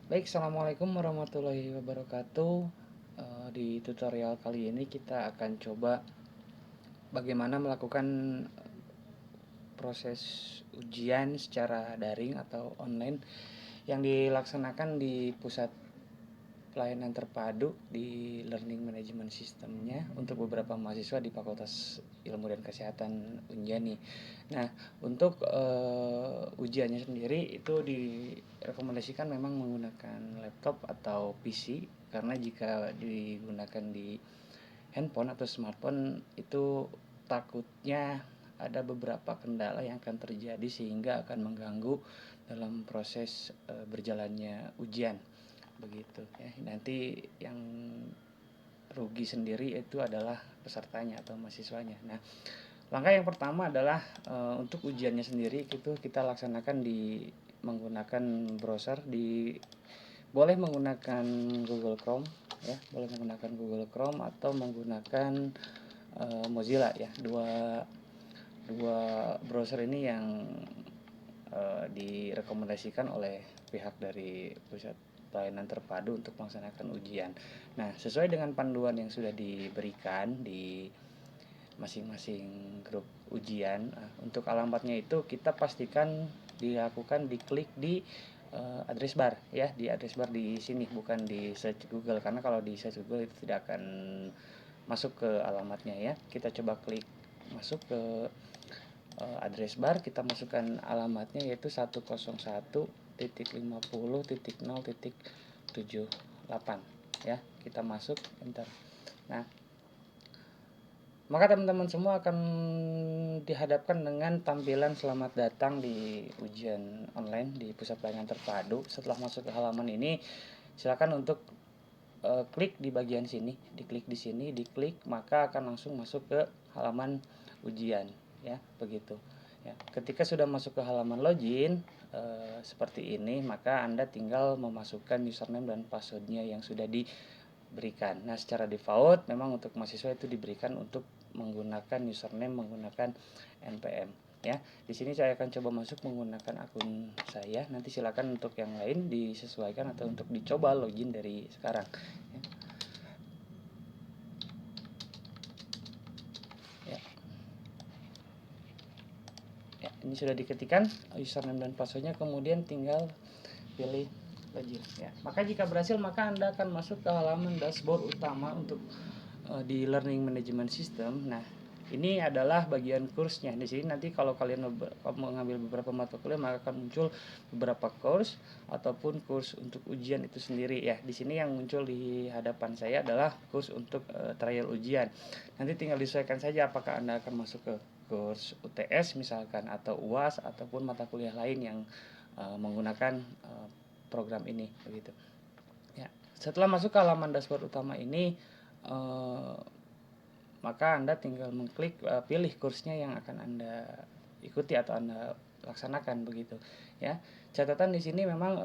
Baik, assalamualaikum warahmatullahi wabarakatuh. Di tutorial kali ini kita akan coba bagaimana melakukan proses ujian secara daring atau online yang dilaksanakan di pusat pelayanan terpadu di Learning Management Systemnya untuk beberapa mahasiswa di Fakultas Ilmu dan Kesehatan Unjani. Nah, untuk ujiannya sendiri itu direkomendasikan memang menggunakan laptop atau PC, karena jika digunakan di handphone atau smartphone itu takutnya ada beberapa kendala yang akan terjadi sehingga akan mengganggu dalam proses berjalannya ujian begitu ya. Nanti yang rugi sendiri itu adalah pesertanya atau mahasiswanya. Nah, langkah yang pertama adalah untuk ujiannya sendiri itu kita laksanakan di menggunakan browser, boleh menggunakan Google Chrome ya, boleh menggunakan Google Chrome atau menggunakan Mozilla ya. Dua dua browser ini yang direkomendasikan oleh pihak dari pusat pelayanan terpadu untuk melaksanakan ujian. Nah, sesuai dengan panduan yang sudah diberikan di masing-masing grup ujian, untuk alamatnya itu kita pastikan dilakukan diklik di address bar ya, di address bar di sini, bukan di search Google, karena kalau di search Google itu tidak akan masuk ke alamatnya ya. Kita coba klik masuk ke address bar, kita masukkan alamatnya yaitu 101.50.0.78 ya. Kita masuk enter. Nah, maka teman-teman semua akan dihadapkan dengan tampilan selamat datang di ujian online di pusat pelayanan terpadu. Setelah masuk ke halaman ini, silakan untuk klik di bagian sini, diklik di sini, diklik, maka akan langsung masuk ke halaman ujian ya, begitu. Ya, ketika sudah masuk ke halaman login seperti ini, maka Anda tinggal memasukkan username dan passwordnya yang sudah diberikan. Nah, secara default memang untuk mahasiswa itu diberikan untuk menggunakan username menggunakan npm ya. Di sini saya akan coba masuk menggunakan akun saya. Nanti silakan untuk yang lain disesuaikan atau untuk dicoba login dari sekarang. Ya, ya, ini sudah diketikkan username dan passwordnya, kemudian tinggal pilih login. Ya, maka jika berhasil maka Anda akan masuk ke halaman dashboard utama untuk di Learning Management System. Nah, ini adalah bagian kursnya. Di sini nanti kalau kalian mengambil beberapa mata kuliah maka akan muncul beberapa course ataupun kurs untuk ujian itu sendiri ya. Di sini yang muncul di hadapan saya adalah kurs untuk trial ujian. Nanti tinggal disesuaikan saja apakah Anda akan masuk ke kurs UTS misalkan, atau UAS, ataupun mata kuliah lain yang menggunakan program ini begitu. Ya. Setelah masuk ke halaman dashboard utama ini, maka Anda tinggal mengklik pilih kursnya yang akan Anda ikuti atau Anda laksanakan begitu ya. Catatan di sini memang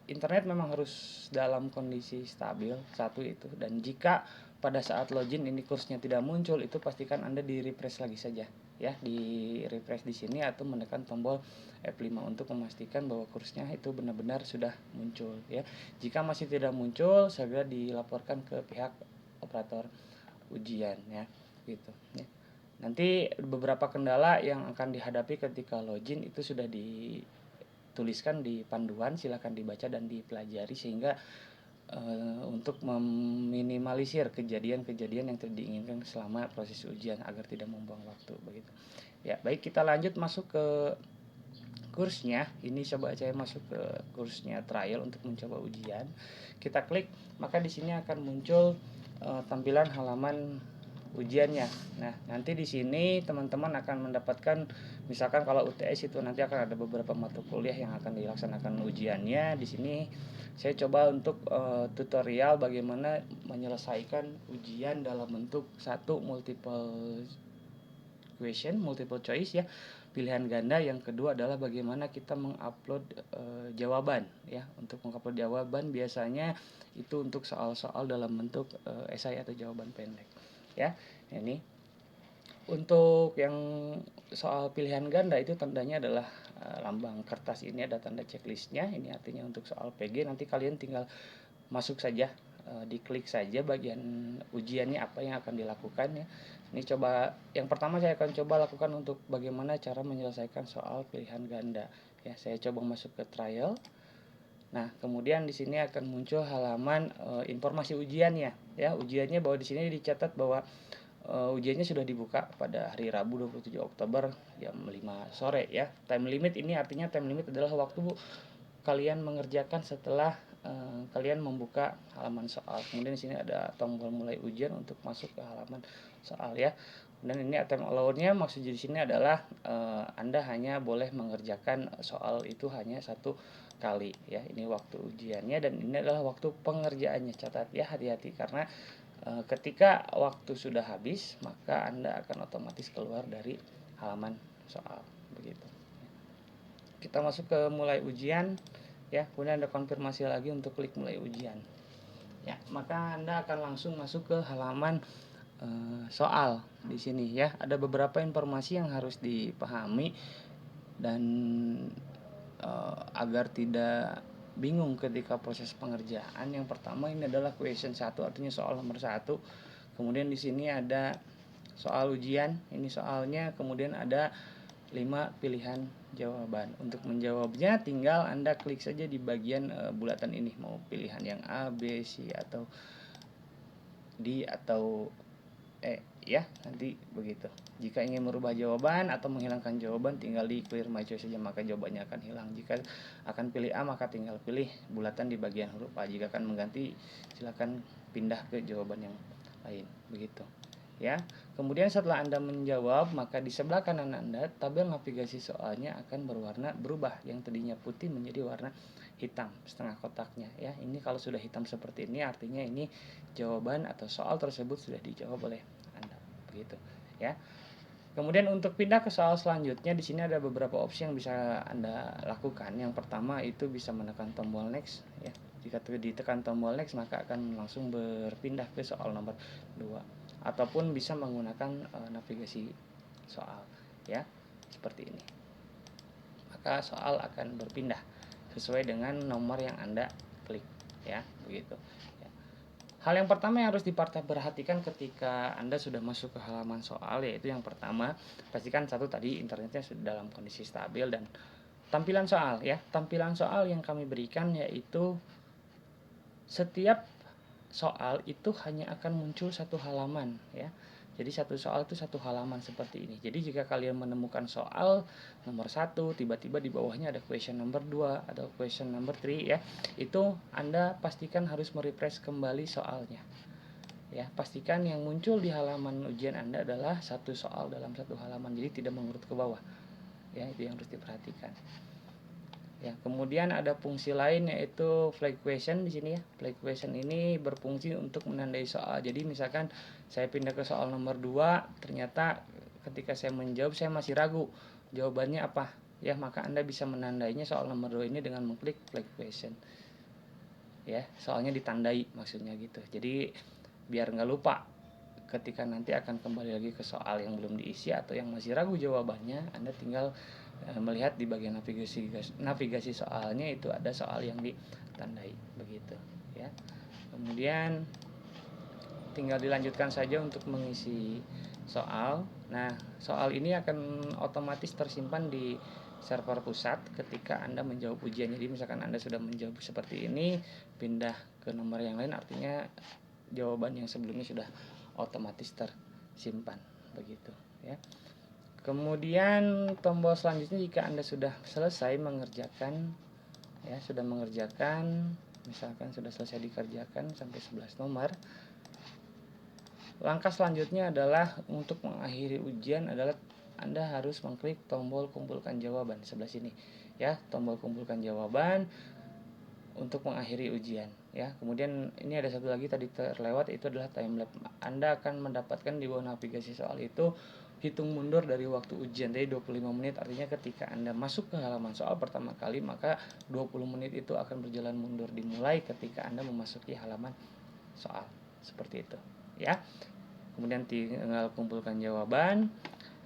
internet memang harus dalam kondisi stabil, satu itu, dan jika pada saat login ini kursnya tidak muncul, itu pastikan Anda di refresh lagi saja ya, di refresh di sini atau menekan tombol F5 untuk memastikan bahwa kursnya itu benar-benar sudah muncul ya. Jika masih tidak muncul, segera dilaporkan ke pihak operator ujian ya, gitu ya. Nanti beberapa kendala yang akan dihadapi ketika login itu sudah dituliskan di panduan, silakan dibaca dan dipelajari sehingga untuk meminimalisir kejadian-kejadian yang tidak diinginkan selama proses ujian agar tidak membuang waktu begitu. Ya, baik, kita lanjut masuk ke kursnya. Ini coba saya masuk ke kursnya trial untuk mencoba ujian. Kita klik, maka di sini akan muncul tampilan halaman ujiannya. Nah, nanti di sini teman-teman akan mendapatkan, misalkan kalau UTS itu nanti akan ada beberapa mata kuliah yang akan dilaksanakan ujiannya. Di sini saya coba untuk tutorial bagaimana menyelesaikan ujian dalam bentuk satu multiple question, multiple choice ya, pilihan ganda. Yang kedua adalah bagaimana kita mengupload jawaban ya. Untuk mengupload jawaban biasanya itu untuk soal-soal dalam bentuk esai atau jawaban pendek ya. Ini untuk yang soal pilihan ganda itu tandanya adalah lambang kertas ini ada tanda checklistnya, ini artinya untuk soal PG. Nanti kalian tinggal masuk saja, diklik saja bagian ujiannya apa yang akan dilakukan ya. Ini coba yang pertama saya akan coba lakukan untuk bagaimana cara menyelesaikan soal pilihan ganda ya. Saya coba masuk ke trial. Nah, kemudian di sini akan muncul halaman informasi ujiannya ya. Ujiannya bahwa di sini dicatat bahwa ujiannya sudah dibuka pada hari Rabu 27 Oktober jam 5 sore ya. Time limit ini artinya time limit adalah waktu kalian mengerjakan setelah kalian membuka halaman soal. Kemudian di sini ada tombol mulai ujian untuk masuk ke halaman soal ya. Dan ini time allowed-nya maksud di sini adalah Anda hanya boleh mengerjakan soal itu hanya satu kali ya. Ini waktu ujiannya dan ini adalah waktu pengerjaannya. Catat ya, hati-hati karena ketika waktu sudah habis maka Anda akan otomatis keluar dari halaman soal begitu. Kita masuk ke mulai ujian ya, kemudian ada konfirmasi lagi untuk klik mulai ujian ya, maka Anda akan langsung masuk ke halaman soal. Di sini ya ada beberapa informasi yang harus dipahami dan agar tidak bingung ketika proses pengerjaan. Yang pertama ini adalah question 1, artinya soal nomor 1. Kemudian di sini ada soal ujian, ini soalnya, kemudian ada 5 pilihan jawaban. Untuk menjawabnya tinggal Anda klik saja di bagian bulatan ini, mau pilihan yang A, B, C atau D atau E ya, nanti begitu. Jika ingin merubah jawaban atau menghilangkan jawaban tinggal di clear my choice saja, maka jawabannya akan hilang. Jika akan pilih A maka tinggal pilih bulatan di bagian huruf A. Jika akan mengganti silakan pindah ke jawaban yang lain begitu ya. Kemudian setelah Anda menjawab maka di sebelah kanan Anda tabel navigasi soalnya akan berubah, yang tadinya putih menjadi warna hitam setengah kotaknya ya. Ini kalau sudah hitam seperti ini artinya ini jawaban atau soal tersebut sudah dijawab oleh Anda begitu ya. Kemudian untuk pindah ke soal selanjutnya di sini ada beberapa opsi yang bisa Anda lakukan. Yang pertama itu bisa menekan tombol next ya. Jika ditekan tombol next maka akan langsung berpindah ke soal nomor 2 ataupun bisa menggunakan navigasi soal ya, seperti ini. Maka soal akan berpindah sesuai dengan nomor yang Anda klik ya, begitu. Hal yang pertama yang harus diperhatikan ketika Anda sudah masuk ke halaman soal yaitu yang pertama, pastikan satu tadi internetnya sudah dalam kondisi stabil dan tampilan soal ya. Tampilan soal yang kami berikan yaitu setiap soal itu hanya akan muncul satu halaman ya. Jadi satu soal itu satu halaman seperti ini. Jadi jika kalian menemukan soal nomor 1 tiba-tiba di bawahnya ada question number 2 atau question number 3 ya, itu Anda pastikan harus merefresh kembali soalnya. Ya, pastikan yang muncul di halaman ujian Anda adalah satu soal dalam satu halaman. Jadi tidak mengurut ke bawah. Ya, itu yang harus diperhatikan. Ya, kemudian ada fungsi lain yaitu flag question di sini ya. Flag question ini berfungsi untuk menandai soal. Jadi misalkan saya pindah ke soal nomor 2, ternyata ketika saya menjawab saya masih ragu jawabannya apa. Ya, maka Anda bisa menandainya soal nomor 2 ini dengan mengklik flag question. Ya, soalnya ditandai maksudnya gitu. Jadi biar nggak lupa ketika nanti akan kembali lagi ke soal yang belum diisi atau yang masih ragu jawabannya, Anda tinggal melihat di bagian navigasi soalnya itu ada soal yang ditandai begitu ya. Kemudian tinggal dilanjutkan saja untuk mengisi soal. Nah, soal ini akan otomatis tersimpan di server pusat ketika Anda menjawab ujian. Jadi misalkan Anda sudah menjawab seperti ini, pindah ke nomor yang lain artinya jawaban yang sebelumnya sudah otomatis tersimpan begitu ya. Kemudian tombol selanjutnya jika Anda sudah selesai mengerjakan ya, sudah mengerjakan misalkan sudah selesai dikerjakan sampai 11 nomor, langkah selanjutnya adalah untuk mengakhiri ujian adalah Anda harus mengklik tombol kumpulkan jawaban sebelah sini ya, tombol kumpulkan jawaban untuk mengakhiri ujian ya. Kemudian ini ada satu lagi tadi terlewat, itu adalah time lapse. Anda akan mendapatkan di bawah navigasi soal itu hitung mundur dari waktu ujian tadi 25 menit, artinya ketika Anda masuk ke halaman soal pertama kali maka 20 menit itu akan berjalan mundur dimulai ketika Anda memasuki halaman soal seperti itu ya. Kemudian tinggal kumpulkan jawaban.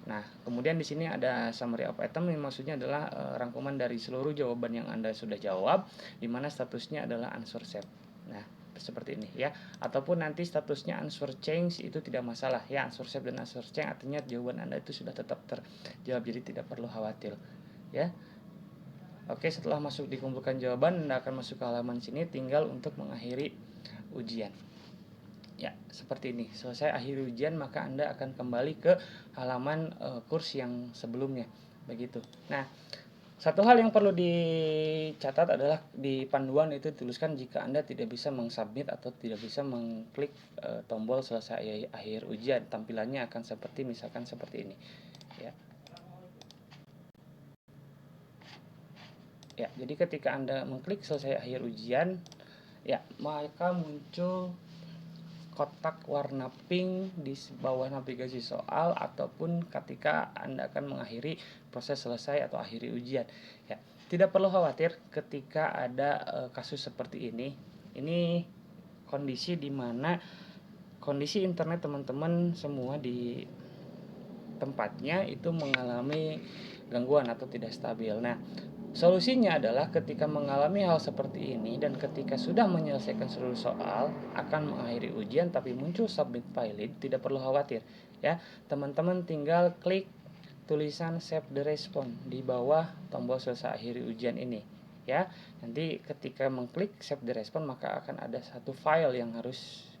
Nah, kemudian di sini ada summary of item yang maksudnya adalah rangkuman dari seluruh jawaban yang Anda sudah jawab di mana statusnya adalah answer set. Nah, seperti ini ya. Ataupun nanti statusnya answer change itu tidak masalah ya. Answer set dan answer change artinya jawaban Anda itu sudah tetap terjawab, jadi tidak perlu khawatir ya. Oke, setelah masuk dikumpulkan jawaban, Anda akan masuk ke halaman sini tinggal untuk mengakhiri ujian. Ya, seperti ini. Selesai akhir ujian, maka Anda akan kembali ke halaman kurs yang sebelumnya. Begitu. Nah, satu hal yang perlu dicatat adalah di panduan itu tuliskan jika Anda tidak bisa mengsubmit atau tidak bisa mengklik tombol selesai akhir ujian, tampilannya akan seperti misalkan seperti ini. Ya. Ya, jadi ketika Anda mengklik selesai akhir ujian, ya, maka muncul kotak warna pink di bawah navigasi soal ataupun ketika Anda akan mengakhiri proses selesai atau akhiri ujian. Ya, tidak perlu khawatir ketika ada kasus seperti ini. Ini kondisi di mana kondisi internet teman-teman semua di tempatnya itu mengalami gangguan atau tidak stabil. Nah, solusinya adalah ketika mengalami hal seperti ini dan ketika sudah menyelesaikan seluruh soal, akan mengakhiri ujian tapi muncul submit file, tidak perlu khawatir ya. Teman-teman tinggal klik tulisan save the response di bawah tombol selesai akhiri ujian ini ya. Nanti ketika mengklik save the response maka akan ada satu file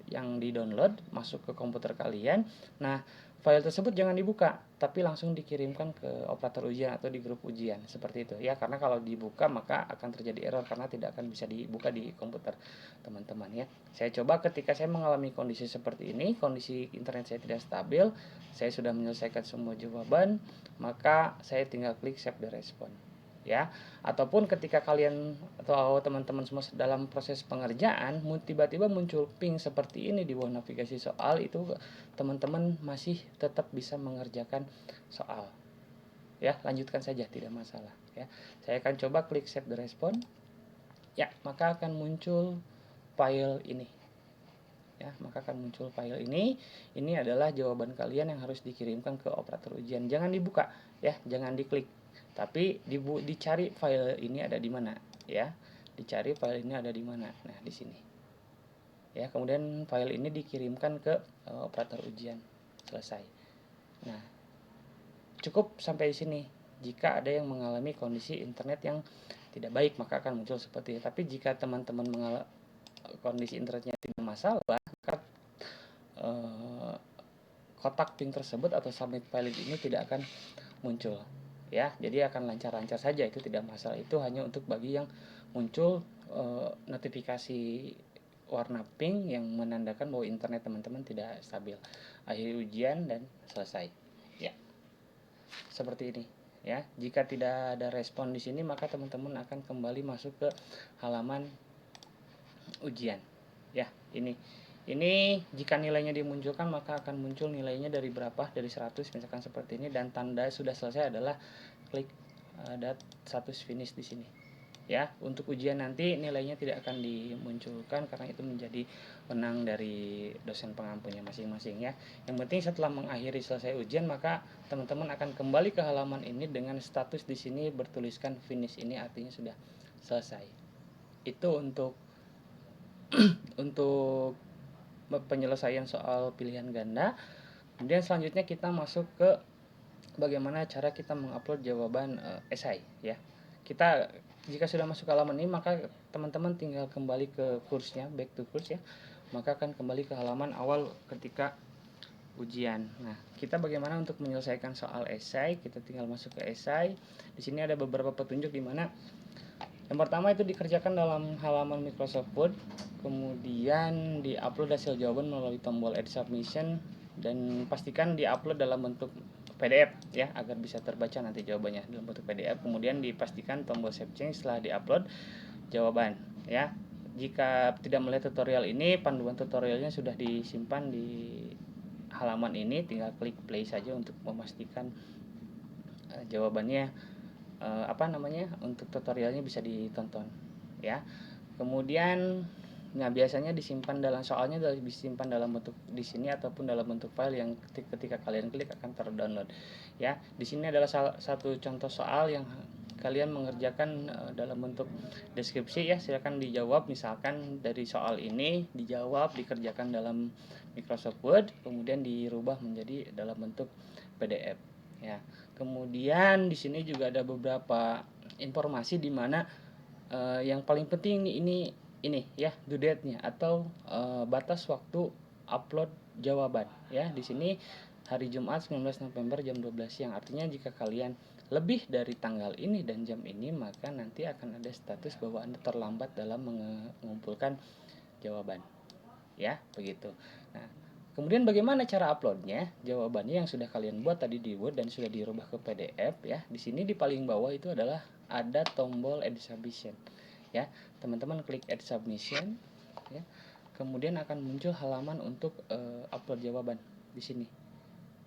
yang di-download masuk ke komputer kalian. Nah, file tersebut jangan dibuka, tapi langsung dikirimkan ke operator ujian atau di grup ujian, seperti itu ya. Karena kalau dibuka maka akan terjadi error karena tidak akan bisa dibuka di komputer teman-teman ya. Saya coba ketika saya mengalami kondisi seperti ini, kondisi internet saya tidak stabil, saya sudah menyelesaikan semua jawaban, maka saya tinggal klik save the response ya. Ataupun ketika kalian atau teman-teman semua dalam proses pengerjaan tiba-tiba muncul ping seperti ini di bawah navigasi soal, itu teman-teman masih tetap bisa mengerjakan soal ya. Lanjutkan saja, tidak masalah ya. Saya akan coba klik save the response ya, maka akan muncul file ini ya. Maka akan muncul file ini adalah jawaban kalian yang harus dikirimkan ke operator ujian. Jangan dibuka ya, jangan diklik, tapi dicari file ini ada di mana ya. Dicari file ini ada di mana. Nah, di sini ya. Kemudian file ini dikirimkan ke operator ujian. Selesai. Nah, cukup sampai di sini. Jika ada yang mengalami kondisi internet yang tidak baik, maka akan muncul seperti ini. Tapi jika teman-teman mengalami kondisi internetnya tidak masalah, maka kotak ping tersebut atau submit file ini tidak akan muncul ya. Jadi akan lancar-lancar saja, itu tidak masalah. Itu hanya untuk bagi yang muncul notifikasi warna pink yang menandakan bahwa internet teman-teman tidak stabil. Akhiri ujian dan selesai ya. Seperti ini ya. Jika tidak ada respon di sini, maka teman-teman akan kembali masuk ke halaman ujian ya. Ini jika nilainya dimunculkan maka akan muncul nilainya dari berapa, dari 100 misalkan seperti ini, dan tanda sudah selesai adalah klik ada status finish di sini ya. Untuk ujian nanti nilainya tidak akan dimunculkan karena itu menjadi wewenang dari dosen pengampunya masing-masing ya. Yang penting setelah mengakhiri selesai ujian, maka teman-teman akan kembali ke halaman ini dengan status di sini bertuliskan finish, ini artinya sudah selesai. Itu untuk untuk penyelesaian soal pilihan ganda. Kemudian selanjutnya kita masuk ke bagaimana cara kita mengupload jawaban esai ya. Kita jika sudah masuk ke halaman ini, maka teman-teman tinggal kembali ke kursnya, back to course ya. Maka akan kembali ke halaman awal ketika ujian. Nah, kita bagaimana untuk menyelesaikan soal esai? Kita tinggal masuk ke esai. Di sini ada beberapa petunjuk di mana yang pertama itu dikerjakan dalam halaman Microsoft Word, kemudian diupload hasil jawaban melalui tombol Add Submission, dan pastikan diupload dalam bentuk PDF ya agar bisa terbaca nanti jawabannya dalam bentuk PDF. Kemudian dipastikan tombol Save Change setelah diupload jawaban ya. Jika tidak melihat tutorial ini, panduan tutorialnya sudah disimpan di halaman ini, tinggal klik play saja untuk memastikan jawabannya untuk tutorialnya bisa ditonton ya. Kemudian Nah, biasanya disimpan dalam soalnya disimpan dalam bentuk di sini ataupun dalam bentuk file yang ketika kalian klik akan terdownload. Ya, di sini adalah salah satu contoh soal yang kalian mengerjakan dalam bentuk deskripsi ya. Silakan dijawab, misalkan dari soal ini dijawab, dikerjakan dalam Microsoft Word, kemudian dirubah menjadi dalam bentuk PDF ya. Kemudian di sini juga ada beberapa informasi di mana yang paling penting ini ya, due date-nya atau batas waktu upload jawaban ya. Di sini hari Jumat 19 November jam 12 siang. Artinya jika kalian lebih dari tanggal ini dan jam ini, maka nanti akan ada status bahwa Anda terlambat dalam mengumpulkan jawaban. Ya, begitu. Nah, kemudian bagaimana cara uploadnya? Jawabannya yang sudah kalian buat tadi di Word dan sudah dirubah ke PDF ya. Di sini di paling bawah itu adalah ada tombol Edit Submission. Ya, teman-teman klik Add Submission ya. Kemudian akan muncul halaman untuk upload jawaban di sini.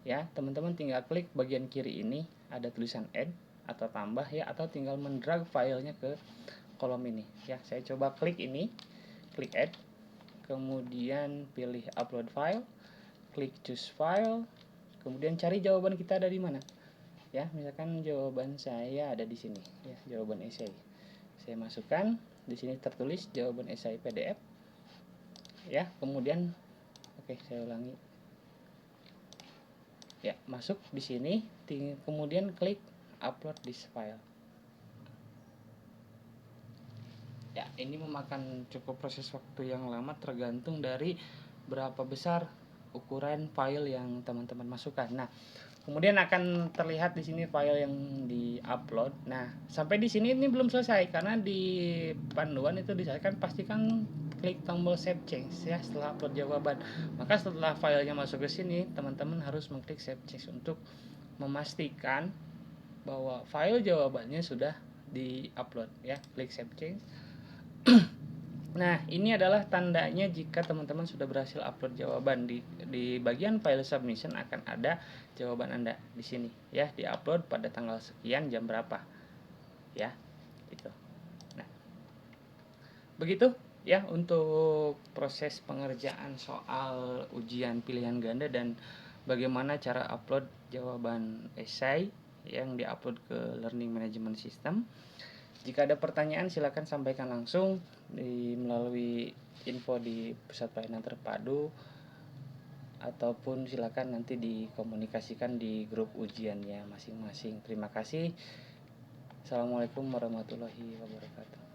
Ya, teman-teman tinggal klik bagian kiri ini ada tulisan add atau tambah ya, atau tinggal mendrag filenya ke kolom ini ya. Saya coba klik ini, klik add, kemudian pilih upload file, klik choose file, kemudian cari jawaban kita ada di mana. Ya, misalkan jawaban saya ada di sini ya, jawaban esai. Saya masukkan, di sini tertulis jawaban esai PDF ya. Kemudian saya ulangi ya, masuk di sini, kemudian klik upload this file ya. Ini memakan cukup proses waktu yang lama tergantung dari berapa besar ukuran file yang teman-teman masukkan. Nah, kemudian akan terlihat di sini file yang di-upload. Nah, sampai di sini ini belum selesai karena di panduan itu disyaratkan pastikan klik tombol save change ya setelah upload jawaban. Maka setelah filenya masuk ke sini, teman-teman harus mengklik save change untuk memastikan bahwa file jawabannya sudah di-upload ya. Klik save change. Nah, ini adalah tandanya jika teman-teman sudah berhasil upload jawaban. Di bagian file submission akan ada jawaban Anda di sini ya, di-upload pada tanggal sekian jam berapa. Ya, gitu. Nah, begitu ya untuk proses pengerjaan soal ujian pilihan ganda dan bagaimana cara upload jawaban esai yang diupload ke Learning Management System. Jika ada pertanyaan silakan sampaikan langsung melalui info di pusat pelayanan terpadu ataupun silakan nanti dikomunikasikan di grup ujiannya masing-masing. Terima kasih. Assalamualaikum warahmatullahi wabarakatuh.